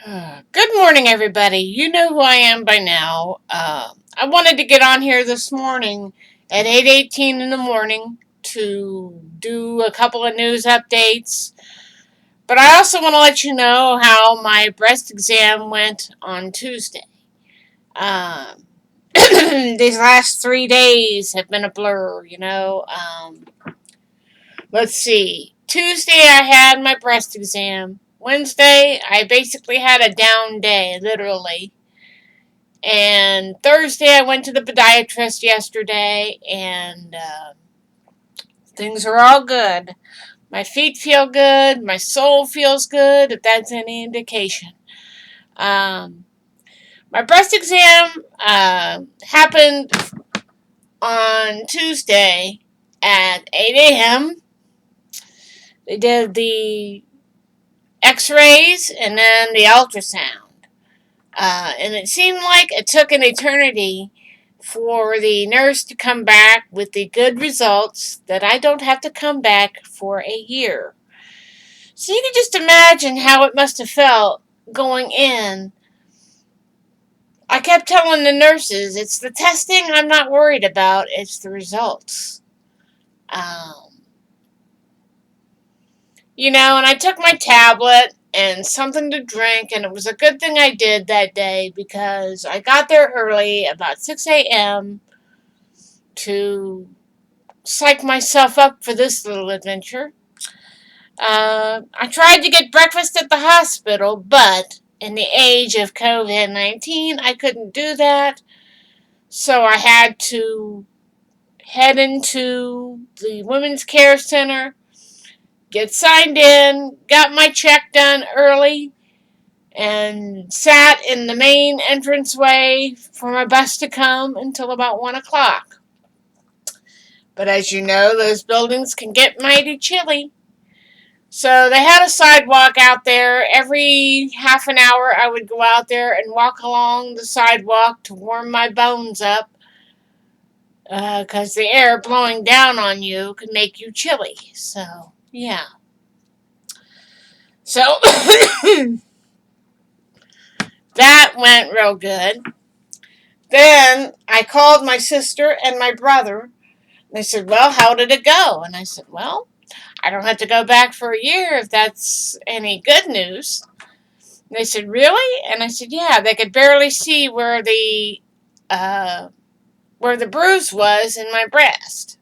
Good morning, everybody. You know who I am by now. I wanted to get on here this morning at 8:18 in the morning to do a couple of news updates. But I also want to let you know how my breast exam went on Tuesday. Um, these last 3 days have been a blur. Let's see. Tuesday I had my breast exam. Wednesday I basically had a down day, literally. And Thursday, I went to the podiatrist yesterday, and things are all good. My feet feel good. My soul feels good, if that's any indication. Um, my breast exam happened on Tuesday at 8 a.m. They did the x rays and then the ultrasound. And it seemed like it took an eternity for the nurse to come back with the good results that I don't have to come back for a year. So you can just imagine how it must have felt going in. I kept telling the nurses, it's the testing I'm not worried about, it's the results. Um, and I took my tablet and something to drink, and it was a good thing I did that day because I got there early, about 6 a.m., to psych myself up for this little adventure. I tried to get breakfast at the hospital, but in the age of COVID-19, I couldn't do that. So I had to head into the Women's Care Center, get signed in, got my check done early, and sat in the main entranceway for my bus to come until about 1 o'clock. But as you know, those buildings can get mighty chilly. So they had a sidewalk out there. Every half an hour, I would go out there and walk along the sidewalk to warm my bones up, because the air blowing down on you could make you chilly. So, yeah. So that went real good. Then I called my sister and my brother. They said, "Well, how did it go?" And I said, "Well, I don't have to go back for a year if that's any good news." And they said, "Really?" And I said, "Yeah." They could barely see uh, where the bruise was in my breast.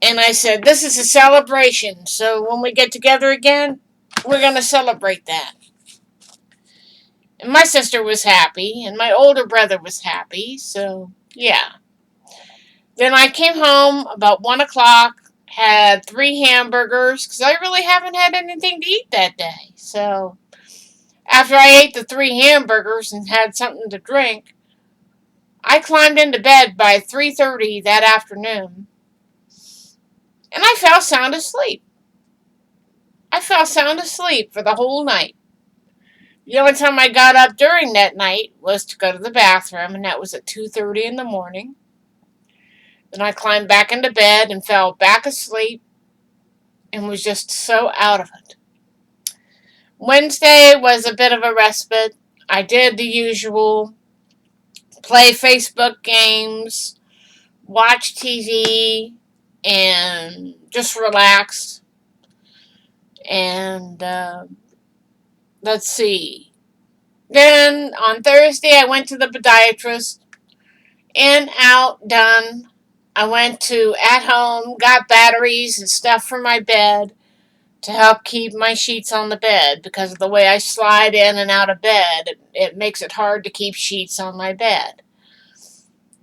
And I said, "This is a celebration. So when we get together again, we're going to celebrate that." And my sister was happy, and my older brother was happy. So, yeah. Then I came home about 1 o'clock, had 3 hamburgers, because I really haven't had anything to eat that day. So, after I ate the 3 hamburgers and had something to drink, I climbed into bed by 3:30 that afternoon, and I fell sound asleep. I fell sound asleep for the whole night. The only time I got up during that night was to go to the bathroom, and that was at 2:30 in the morning. Then I climbed back into bed and fell back asleep and was just so out of it. Wednesday was a bit of a respite. I did the usual: play Facebook games, watch TV, and just relax. And let's see. Then on Thursday, I went to the podiatrist. In, out, done. I went to at home, got batteries and stuff for my bed to help keep my sheets on the bed because of the way I slide in and out of bed. It makes it hard to keep sheets on my bed.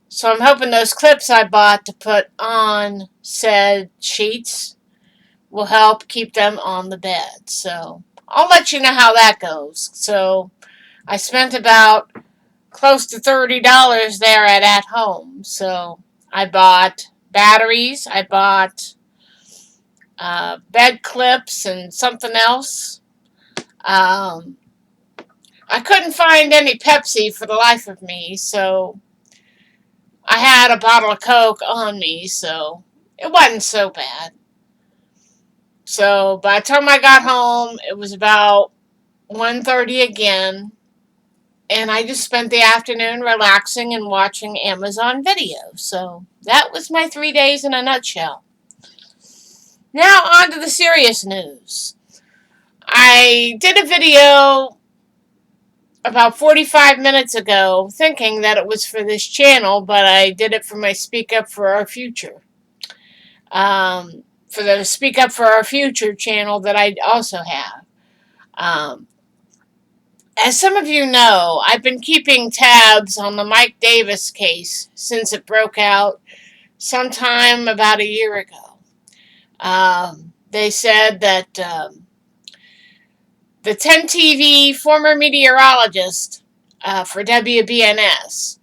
So I'm hoping those clips I bought to put on said sheets will help keep them on the bed. So I'll let you know how that goes. So I spent about close to $30 there at home. So I bought batteries, I bought bed clips, and something else. Um, I couldn't find any Pepsi for the life of me, so I had a bottle of Coke on me, so it wasn't so bad. So by the time I got home, it was about 1:30 again, and I just spent the afternoon relaxing and watching Amazon Video. So that was my 3 days in a nutshell. Now on to the serious news. I did a video about 45 minutes ago thinking that it was for this channel, but I did it for my Speak Up for Our Future. For the Speak Up for Our Future channel that I also have. As some of you know, I've been keeping tabs on the Mike Davis case since it broke out sometime about a year ago. They said that the 10 TV former meteorologist for WBNS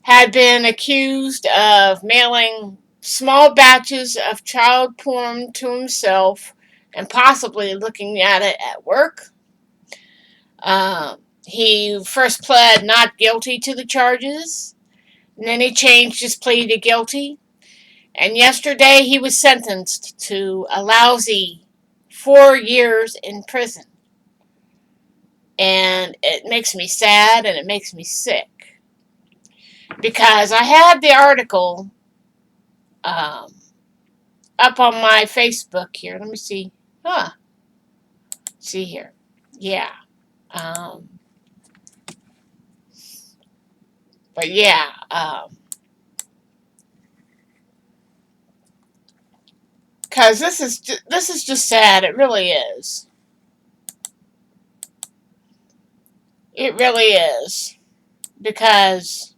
had been accused of mailing small batches of child porn to himself and possibly looking at it at work. He first pled not guilty to the charges, and then he changed his plea to guilty. And yesterday he was sentenced to a lousy 4 years in prison. And it makes me sad and it makes me sick. Because I had the article up on my Facebook here. Let me see. See here. Yeah. But yeah. Because this is just sad. It really is. It really is. Because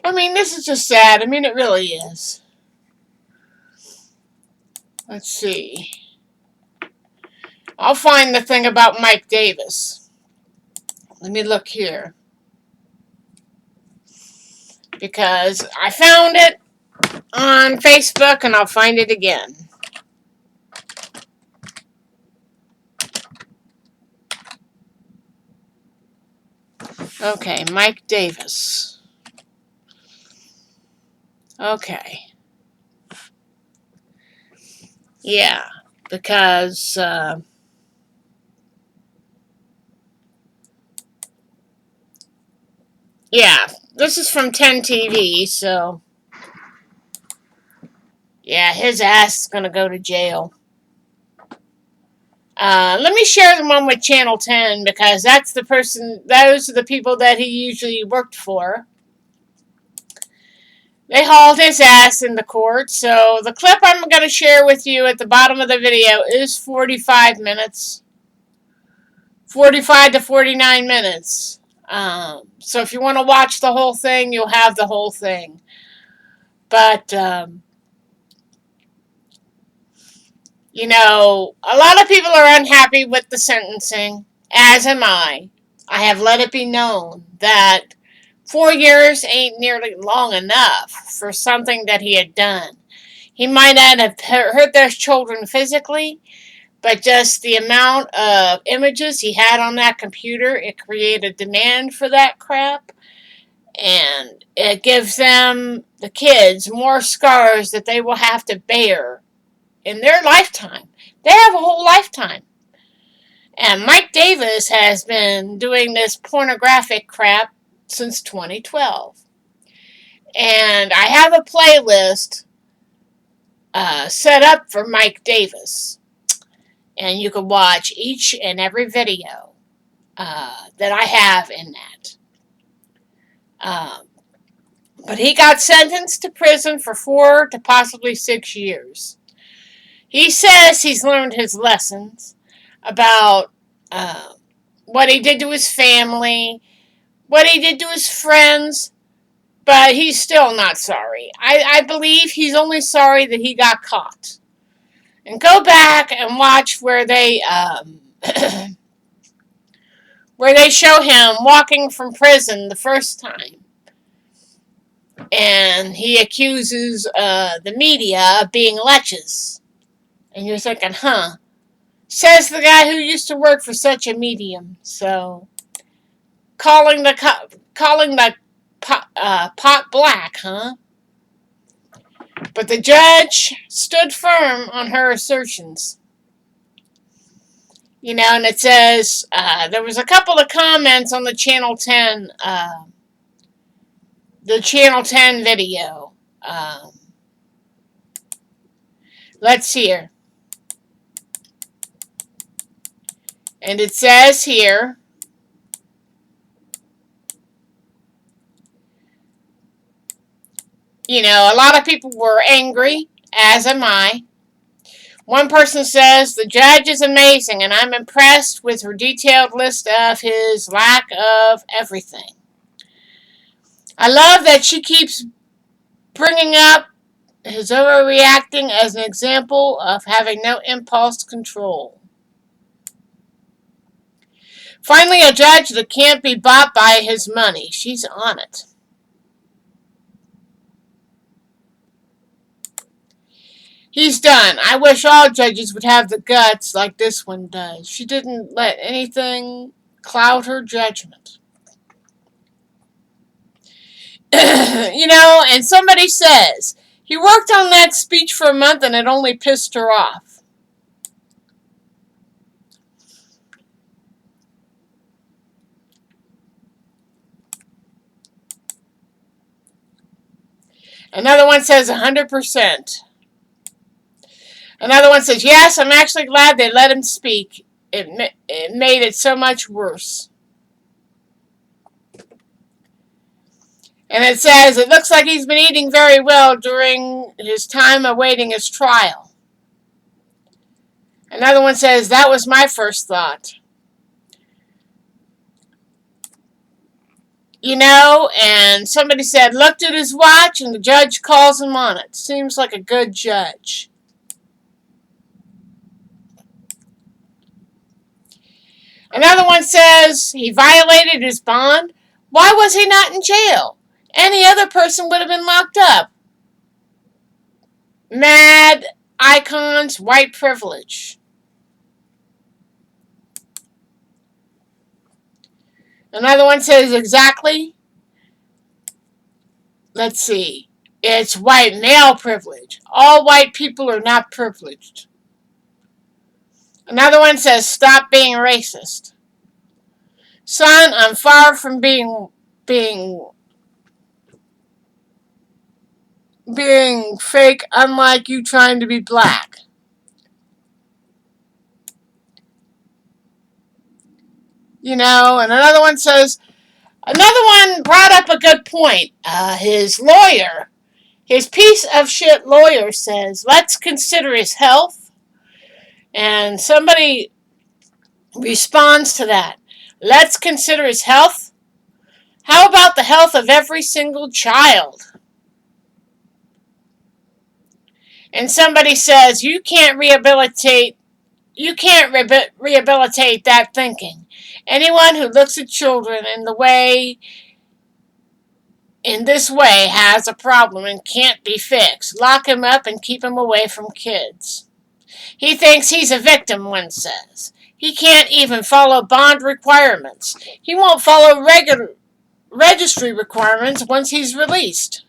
I mean, this is just sad. I mean, it really is. Let's see. I'll find the thing about Mike Davis. Let me look here. Because I found it on Facebook and I'll find it again. Okay, Mike Davis. Okay. Yeah, because yeah, this is from 10 TV, so yeah, his ass is gonna go to jail. Let me share the one with Channel 10 because that's the person, those are the people that he usually worked for. They hauled his ass into court, so the clip I'm going to share with you at the bottom of the video is 45 minutes. 45 to 49 minutes. So if you want to watch the whole thing, you'll have the whole thing. But, you know, a lot of people are unhappy with the sentencing, as am I. I have let it be known that 4 years ain't nearly long enough for something that he had done. He might not have hurt those children physically, but just the amount of images he had on that computer, it created demand for that crap. And it gives them, the kids, more scars that they will have to bear in their lifetime. They have a whole lifetime. And Mike Davis has been doing this pornographic crap since 2012. And I have a playlist set up for Mike Davis. And you can watch each and every video that I have in that. But he got sentenced to prison for 4 to possibly 6 years. He says he's learned his lessons about what he did to his family, what he did to his friends, but he's still not sorry. I believe he's only sorry that he got caught. And go back and watch where they where they show him walking from prison the first time. And he accuses the media of being leches. And you're thinking, huh? Says the guy who used to work for such a medium. So, calling the pot black, huh? But the judge stood firm on her assertions. And it says there was a couple of comments on the Channel 10 video. Let's hear. And it says here, a lot of people were angry, as am I. One person says, the judge is amazing, and I'm impressed with her detailed list of his lack of everything. I love that she keeps bringing up his overreacting as an example of having no impulse control. Finally, a judge that can't be bought by his money. She's on it. He's done. I wish all judges would have the guts like this one does. She didn't let anything cloud her judgment. And somebody says, he worked on that speech for a month and it only pissed her off. Another one says 100%. Another one says, yes, I'm actually glad they let him speak. It made it so much worse. And it says, it looks like he's been eating very well during his time awaiting his trial. Another one says, that was my first thought. And somebody said, looked at his watch and the judge calls him on it. Seems like a good judge. Another one says, he violated his bond. Why was he not in jail? Any other person would have been locked up. Mad icons, white privilege. Another one says exactly. Let's see. It's white male privilege. All white people are not privileged. Another one says stop being racist. Son, I'm far from being fake, unlike you trying to be black. And another one brought up a good point. His piece of shit lawyer says, let's consider his health. And somebody responds to that. Let's consider his health. How about the health of every single child? And somebody says, you can't rehabilitate that thinking. Anyone who looks at children in this way has a problem and can't be fixed. Lock him up and keep him away from kids. He thinks he's a victim, one says. He can't even follow bond requirements. He won't follow registry requirements once he's released.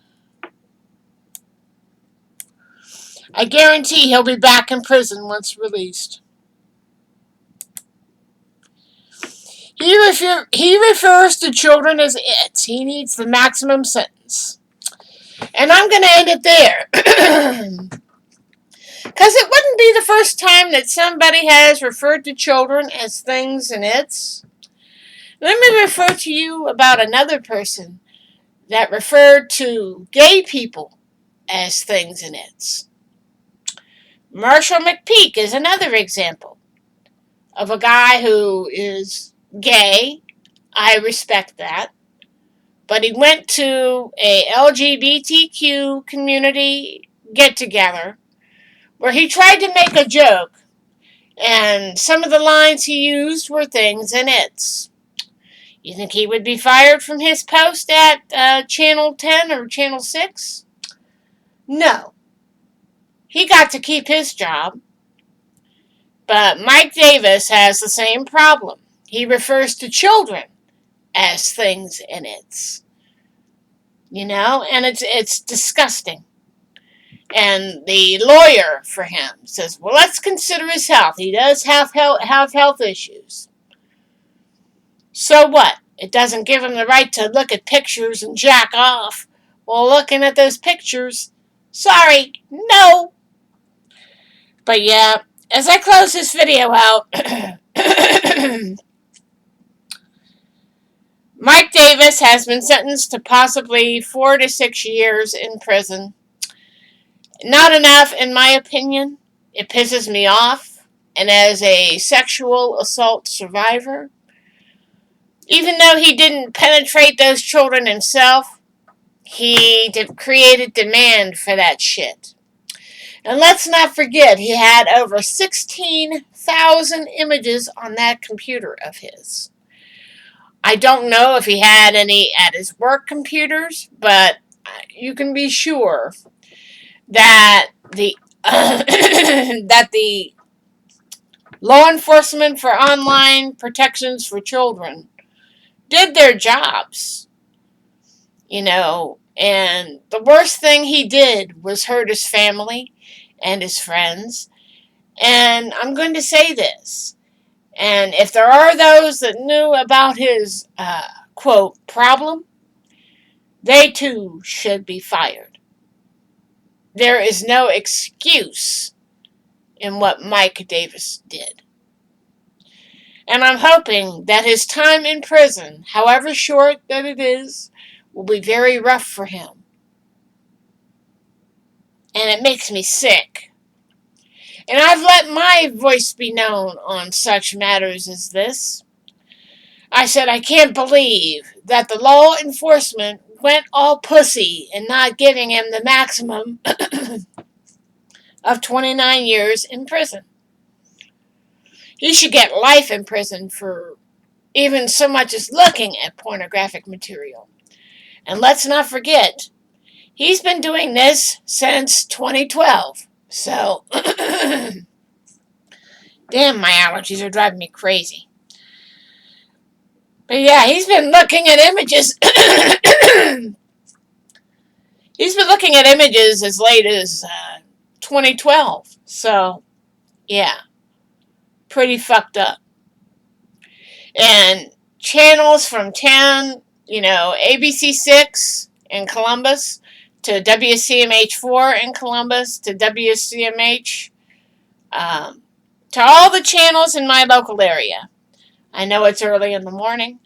I guarantee he'll be back in prison once released. He refers to children as it. He needs the maximum sentence. And I'm going to end it there. Because it wouldn't be the first time that somebody has referred to children as things and its. Let me refer to you about another person that referred to gay people as things and its. Marshall McPeak is another example of a guy who is gay. I respect that. But he went to a LGBTQ community get-together where he tried to make a joke, and some of the lines he used were things and its. You think he would be fired from his post at Channel 10 or Channel 6? No. He got to keep his job. But Mike Davis has the same problem. He refers to children as things and its. And it's disgusting. And the lawyer for him says, well, let's consider his health. He does have health issues. So what? It doesn't give him the right to look at pictures and jack off while looking at those pictures. Sorry, no. But yeah, as I close this video out, Mike Davis has been sentenced to possibly 4 to 6 years in prison. Not enough, in my opinion. It pisses me off. And as a sexual assault survivor, even though he didn't penetrate those children himself, he created demand for that shit. And let's not forget, he had over 16,000 images on that computer of his. I don't know if he had any at his work computers, but you can be sure that the that the law enforcement for online protections for children did their jobs, and the worst thing he did was hurt his family and his friends. And I'm going to say this, and if there are those that knew about his quote problem, they too should be fired. There is no excuse in what Mike Davis did. And I'm hoping that his time in prison, however short that it is, will be very rough for him. And it makes me sick. And I've let my voice be known on such matters as this. I said I can't believe that the law enforcement went all pussy in not giving him the maximum of 29 years in prison. He should get life in prison for even so much as looking at pornographic material. And let's not forget, he's been doing this since 2012. So, damn, my allergies are driving me crazy. But yeah, he's been looking at images. He's been looking at images as late as 2012. So, yeah, pretty fucked up. And channels from 10, ABC6 in Columbus to WCMH4 in Columbus to WCMH, to all the channels in my local area. I know it's early in the morning,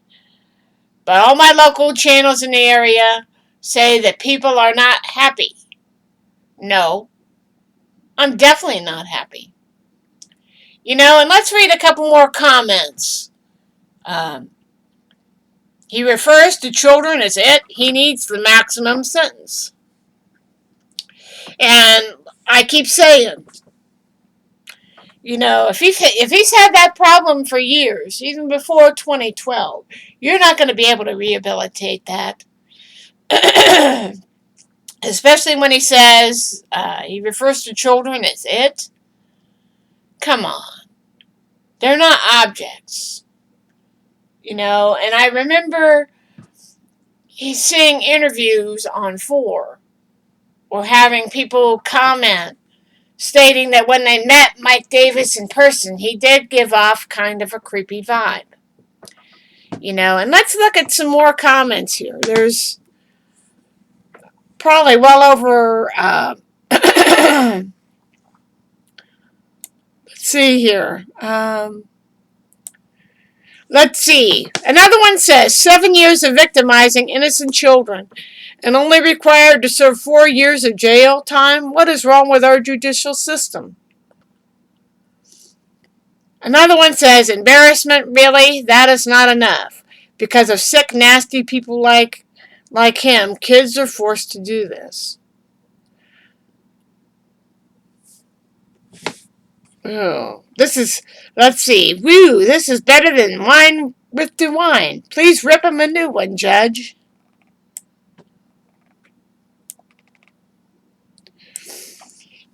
but all my local channels in the area say that people are not happy. No, I'm definitely not happy. And let's read a couple more comments. He refers to children as it. He needs the maximum sentence. And I keep saying, if he's had that problem for years, even before 2012, you're not going to be able to rehabilitate that. Especially when he says he refers to children as it. Come on. They're not objects. And I remember he's seeing interviews on 4 or having people comment stating that when they met Mike Davis in person, he did give off kind of a creepy vibe. And let's look at some more comments here. There's probably well over, let's see here. Let's see. Another one says, 7 years of victimizing innocent children and only required to serve 4 years of jail time? What is wrong with our judicial system? Another one says, embarrassment, really? That is not enough. Because of sick, nasty people like him, kids are forced to do this. Oh, let's see. Woo, this is better than wine with DeWine. Please rip him a new one, Judge.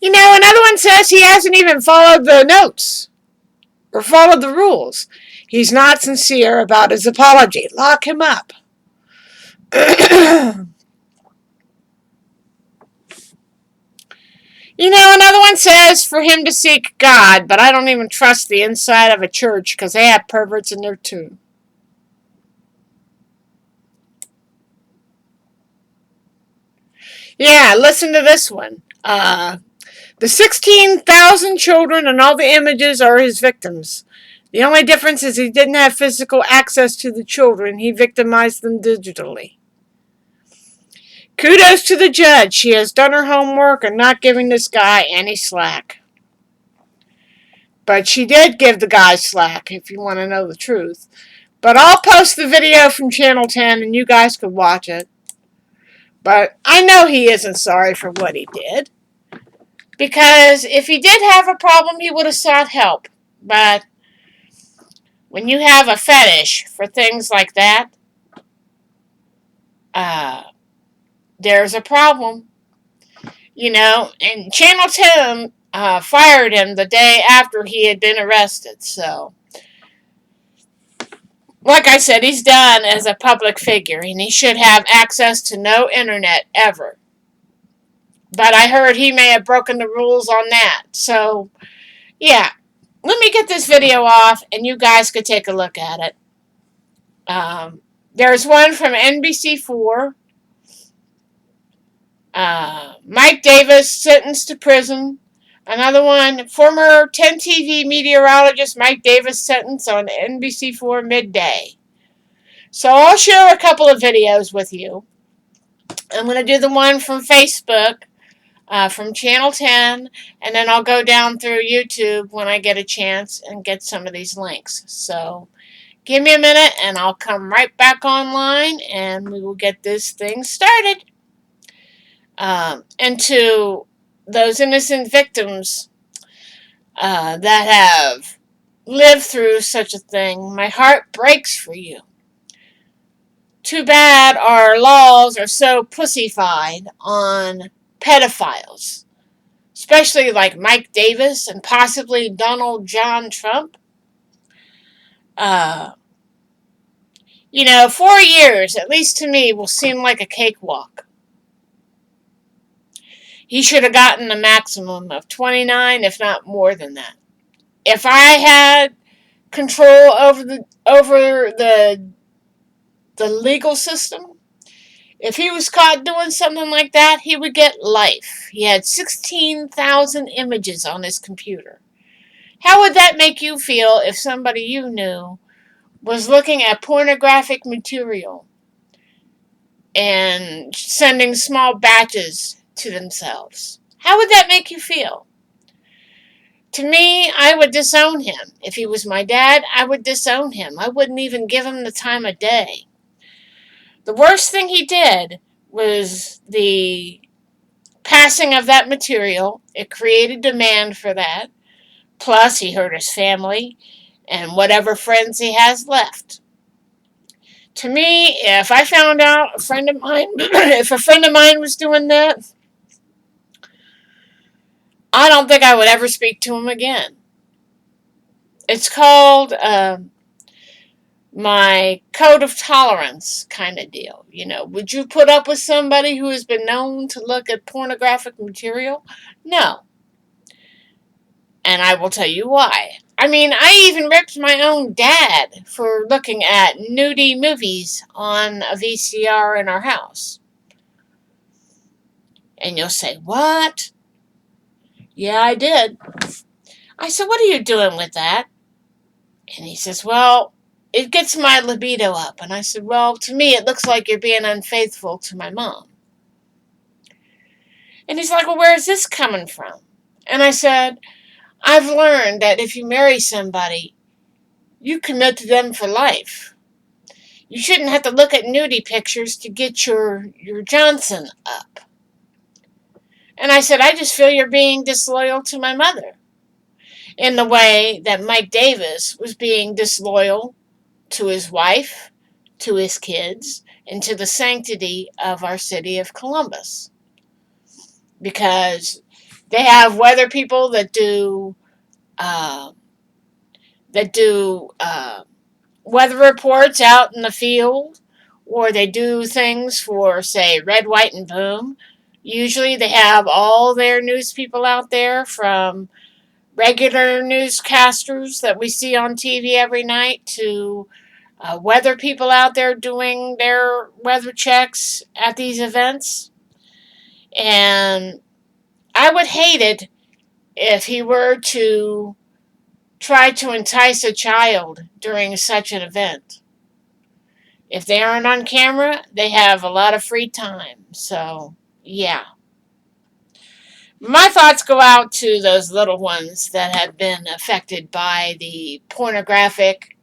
Another one says he hasn't even followed the notes or followed the rules. He's not sincere about his apology. Lock him up. Another one says for him to seek God, but I don't even trust the inside of a church because they have perverts in there too. Yeah, listen to this one. The 16,000 children and all the images are his victims. The only difference is he didn't have physical access to the children. He victimized them digitally. Kudos to the judge. She has done her homework and not giving this guy any slack. But she did give the guy slack, if you want to know the truth. But I'll post the video from Channel 10 and you guys could watch it. But I know he isn't sorry for what he did. Because if he did have a problem, he would have sought help. But when you have a fetish for things like that, there's a problem. And Channel 10 fired him the day after he had been arrested. So, like I said, he's done as a public figure, and he should have access to no internet ever. But I heard he may have broken the rules on that. So, yeah. Let me get this video off, and you guys could take a look at it. There's one from NBC4. Mike Davis sentenced to prison. Another one, former 10 TV meteorologist Mike Davis sentenced on NBC4 midday. So I'll share a couple of videos with you. I'm going to do the one from Facebook, from Channel 10, and then I'll go down through YouTube when I get a chance and get some of these links. So give me a minute and I'll come right back online and we will get this thing started. And to those innocent victims that have lived through such a thing, my heart breaks for you. Too bad our laws are so pussyfied on pedophiles, especially like Mike Davis and possibly Donald John Trump. 4 years, at least to me, will seem like a cakewalk. He should have gotten a maximum of 29, if not more than that. If I had control over the legal system, if he was caught doing something like that, he would get life. He had 16,000 images on his computer. How would that make you feel if somebody you knew was looking at pornographic material and sending small batches to themselves? How would that make you feel? To me, I would disown him. If he was my dad, I would disown him. I wouldn't even give him the time of day. The worst thing he did was the passing of that material. It created demand for that. Plus, he hurt his family and whatever friends he has left. To me, if I found out a friend of mine, if a friend of mine was doing that, I don't think I would ever speak to him again. It's called my code of tolerance kind of deal. Would you put up with somebody who has been known to look at pornographic material? No. And I will tell you why. I even ripped my own dad for looking at nudie movies on a VCR in our house. And you'll say, what? Yeah, I did. I said, what are you doing with that? And he says, well, it gets my libido up. And I said, well, to me, it looks like you're being unfaithful to my mom. And he's like, well, where is this coming from? And I said, I've learned that if you marry somebody, you commit to them for life. You shouldn't have to look at nudie pictures to get your Johnson up. And I said, I just feel you're being disloyal to my mother. In the way that Mike Davis was being disloyal to his wife, to his kids, and to the sanctity of our city of Columbus. Because they have weather people that do weather reports out in the field, or they do things for, say, Red, White, and Boom. Usually they have all their news people out there, from regular newscasters that we see on TV every night to weather people out there doing their weather checks at these events. And I would hate it if he were to try to entice a child during such an event. If they aren't on camera, they have a lot of free time. So, yeah. My thoughts go out to those little ones that have been affected by the pornographic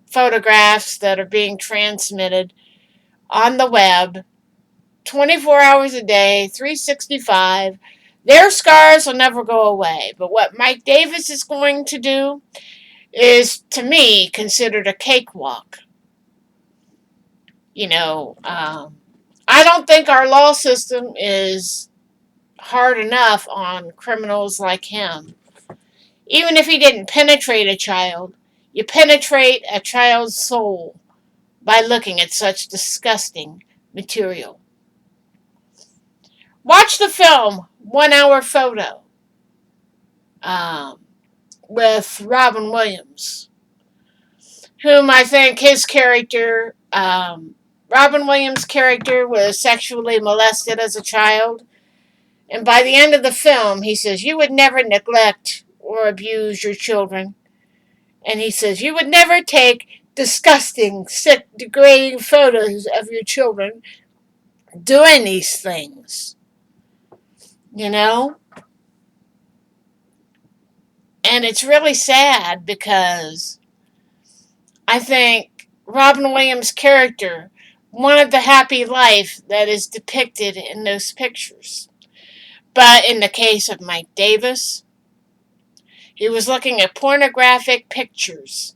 photographs that are being transmitted on the web 24 hours a day, 365. Their scars will never go away. But what Mike Davis is going to do is, to me, considered a cakewalk. I don't think our law system is hard enough on criminals like him. Even if he didn't penetrate a child, you penetrate a child's soul by looking at such disgusting material. Watch the film 1 Hour Photo um, with Robin Williams, whom I think his character, Robin Williams' character, was sexually molested as a child. And by the end of the film, he says, "You would never neglect or abuse your children." And he says, "You would never take disgusting, sick, degrading photos of your children doing these things." You know? And it's really sad because I think Robin Williams' character wanted the happy life that is depicted in those pictures. But in the case of Mike Davis, he was looking at pornographic pictures,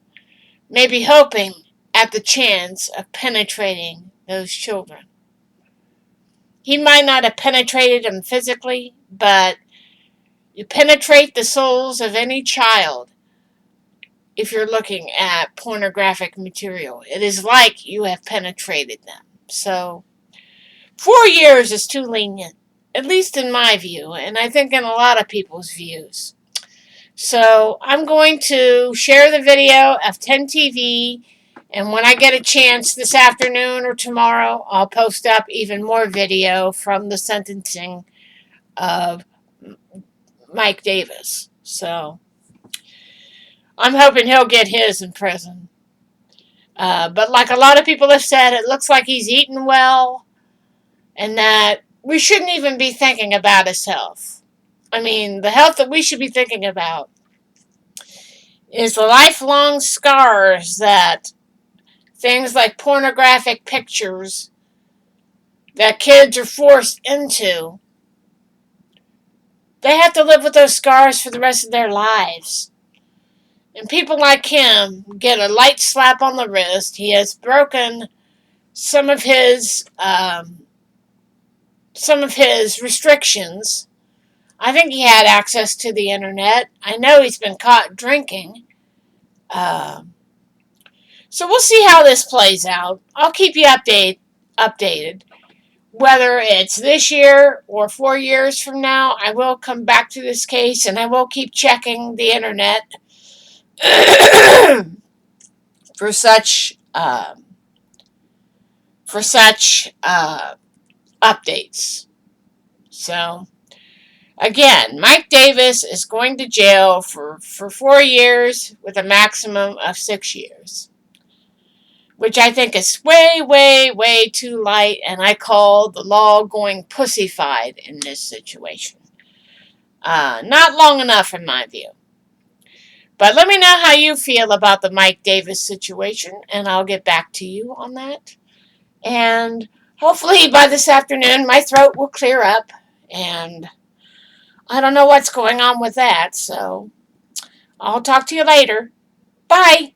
maybe hoping at the chance of penetrating those children. He might not have penetrated them physically, but you penetrate the souls of any child if you're looking at pornographic material. It is like you have penetrated them. So, 4 years is too lenient, at least in my view, and I think in a lot of people's views. So, I'm going to share the video of 10 TV, and when I get a chance this afternoon or tomorrow, I'll post up even more video from the sentencing of Mike Davis. So, I'm hoping he'll get his in prison. But like a lot of people have said, it looks like he's eating well, and that we shouldn't even be thinking about his health. I mean, the health that we should be thinking about is the lifelong scars that things like pornographic pictures that kids are forced into. They have to live with those scars for the rest of their lives. And people like him get a light slap on the wrist. He has broken some of his restrictions. I think he had access to the internet. I know he's been caught drinking. So we'll see how this plays out. I'll keep you updated. Whether it's this year or 4 years from now, I will come back to this case and I will keep checking the internet for such updates. So, again, Mike Davis is going to jail for 4 years with a maximum of 6 years, which I think is way, way, way too light, and I call the law going pussyfied in this situation. Not long enough in my view. But let me know how you feel about the Mike Davis situation, and I'll get back to you on that. And hopefully by this afternoon my throat will clear up, and I don't know what's going on with that, so I'll talk to you later. Bye!